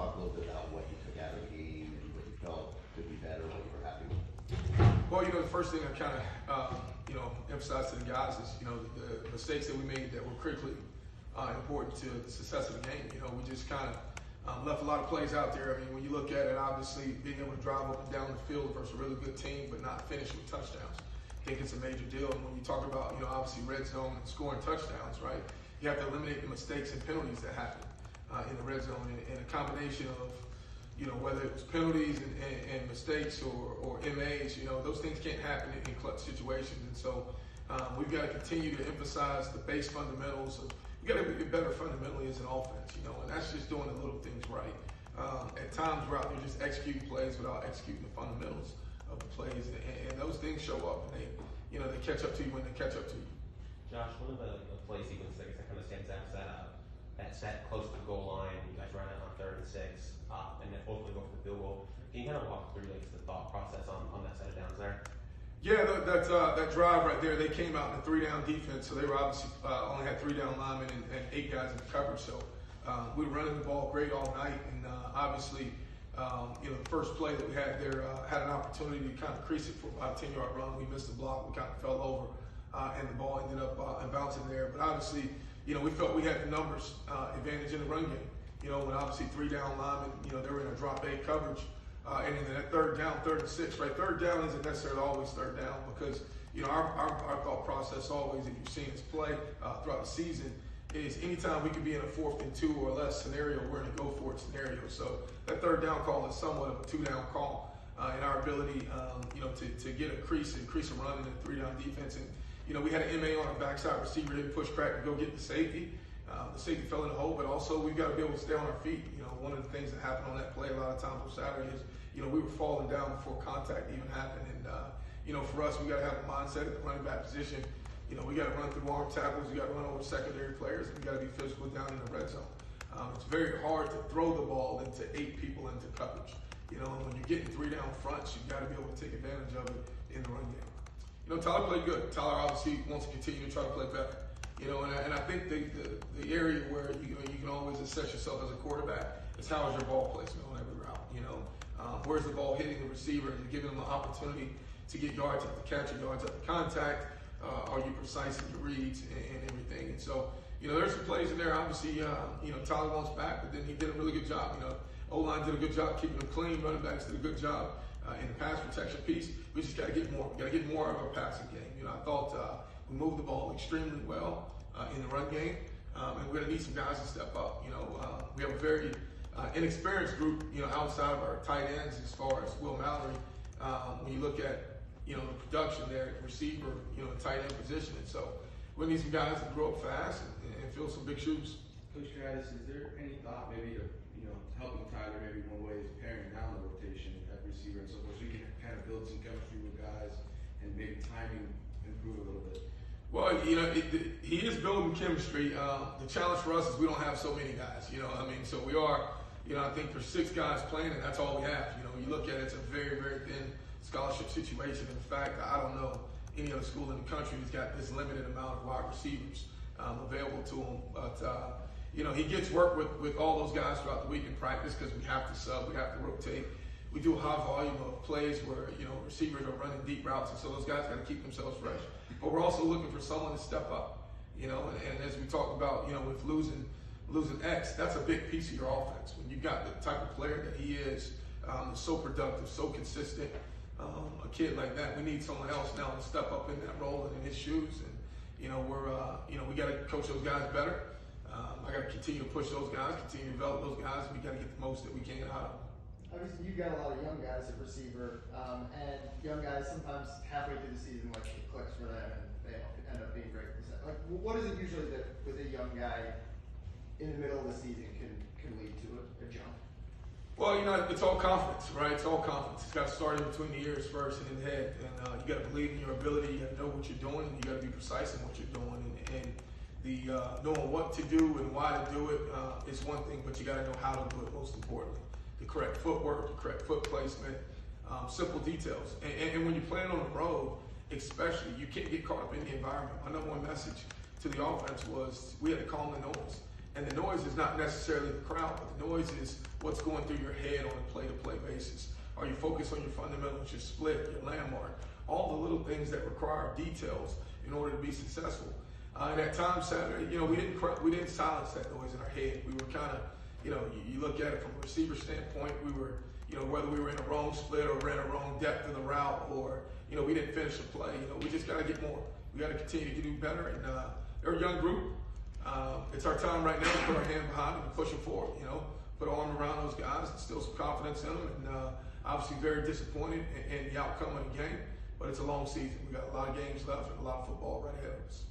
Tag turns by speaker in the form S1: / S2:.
S1: talk a little bit about what you took out of the game and what you felt could be better, what you were happy with?
S2: Well, the first thing I kind of, emphasize to the guys is, the mistakes that we made that were critically important to the success of the game. We just kind of left a lot of plays out there. I mean, when you look at it, obviously being able to drive up and down the field versus a really good team, but not finish with touchdowns, I think it's a major deal. And when you talk about, obviously red zone and scoring touchdowns, right, you have to eliminate the mistakes and penalties that happen in the red zone, and a combination of, whether it's penalties and mistakes or MAs, those things can't happen in clutch situations. And so we've got to continue to emphasize the base fundamentals of, we got to get better fundamentally as an offense, and that's just doing the little things right. At times we're out there just executing plays without executing the fundamentals of the plays, and those things show up, and they catch up to you when they catch up to you.
S3: Josh, one of the play sequences that kind of stands out is that set close to the goal line. You guys ran it on 3rd and 6, and then ultimately go for the field goal. Can you kind of walk through the thought process on that set of downs there?
S2: Yeah, that drive right there, they came out in a 3-down defense, so they were obviously only had 3 down linemen and 8 guys in the coverage. So we were running the ball great all night, and obviously, the first play that we had there had an opportunity to kind of crease it for about a 10-yard run. We missed the block, we kind of fell over, and the ball ended up bouncing there. But obviously, we felt we had the numbers advantage in the run game. When obviously 3 down linemen, they were in a drop 8 coverage. And then that 3rd down, 3rd and 6, right? 3rd down isn't necessarily always 3rd down because, our thought process always, if you've seen us play throughout the season, is anytime we could be in a 4th and 2 or less scenario, we're in a go for it scenario. So that 3rd down call is somewhat of a 2-down call in our ability, to get a crease a run in a 3-down defense. And, we had an MA on our backside receiver, didn't push crack to go get the safety. The safety fell in the hole, but also we've got to be able to stay on our feet. One of the things that happened on that play a lot of times on Saturday is, we were falling down before contact even happened. And, for us, we got to have a mindset at the running back position. We got to run through arm tackles, we got to run over secondary players, and we got to be physical down in the red zone. It's very hard to throw the ball into 8 people into coverage. And when you're getting 3 down fronts, you've got to be able to take advantage of it in the run game. Tyler played good. Tyler obviously wants to continue to try to play better. And I think the area where you can always assess yourself as a quarterback is how is your ball placement on every route. Where's the ball hitting the receiver? Is it giving them an opportunity to get yards after catch or yards after contact? Are you precise in your reads and everything? And so, there's some plays in there. Obviously, Tyler wants back, but then he did a really good job. O-line did a good job keeping them clean. Running backs did a good job in the pass protection piece. We just got to get more. We got to get more of our passing game. I thought we moved the ball extremely well in the run game, and we're going to need some guys to step up. We have a very inexperienced group, outside of our tight ends as far as Will Mallory. When you look at, the production there at receiver, tight end position. And so we need some guys to grow up fast and fill some big shoes.
S4: Coach Gattis, is there any thought maybe of, helping Tyler maybe one way is paring down the rotation at receiver and so forth, so you can kind of build some chemistry with guys and maybe timing improve a little bit?
S2: Well, he is building chemistry. The challenge for us is we don't have so many guys, so we are, I think there's 6 guys playing and that's all we have. You look at it, it's a very, very thin scholarship situation. In fact, I don't know any other school in the country that's got this limited amount of wide receivers available to him. But, he gets work with all those guys throughout the week in practice because we have to sub, we have to rotate. We do a high volume of plays where, receivers are running deep routes, and so those guys got to keep themselves fresh. But we're also looking for someone to step up, and as we talked about, with losing X, that's a big piece of your offense. When you've got the type of player that he is, so productive, so consistent, a kid like that, we need someone else now to step up in that role and in his shoes. And, we got to coach those guys better. I got to continue to push those guys, continue to develop those guys. We got to get the most that we can out of them.
S5: Obviously, you've got a lot of young guys at receiver, and young guys sometimes halfway through the season, it clicks for them, and they end up being great. What is it usually that with a young guy in the middle of the season can lead to a jump?
S2: Well, it's all confidence, right? It's all confidence. It's got to start in between the ears first and in the head, and you got to believe in your ability. You got to know what you're doing, and you got to be precise in what you're doing, and the knowing what to do and why to do it is one thing, but you got to know how to do it. Most importantly. The correct footwork, the correct foot placement, simple details. And when you're playing on the road, especially, you can't get caught up in the environment. My number one message to the offense was we had to calm the noise. And the noise is not necessarily the crowd, but the noise is what's going through your head on a play-to-play basis. Are you focused on your fundamentals, your split, your landmark, all the little things that require details in order to be successful? And at times Saturday, we didn't silence that noise in our head. We were kind of, you look at it from a receiver standpoint, we were, whether we were in a wrong split or ran a wrong depth of the route, or we didn't finish the play. We just got to get more. We got to continue to do better. And they're a young group. It's our time right now to put our hand behind them and push them forward. Put an arm around those guys, instill some confidence in them, and obviously very disappointed in the outcome of the game. But it's a long season. We got a lot of games left and a lot of football right ahead of us.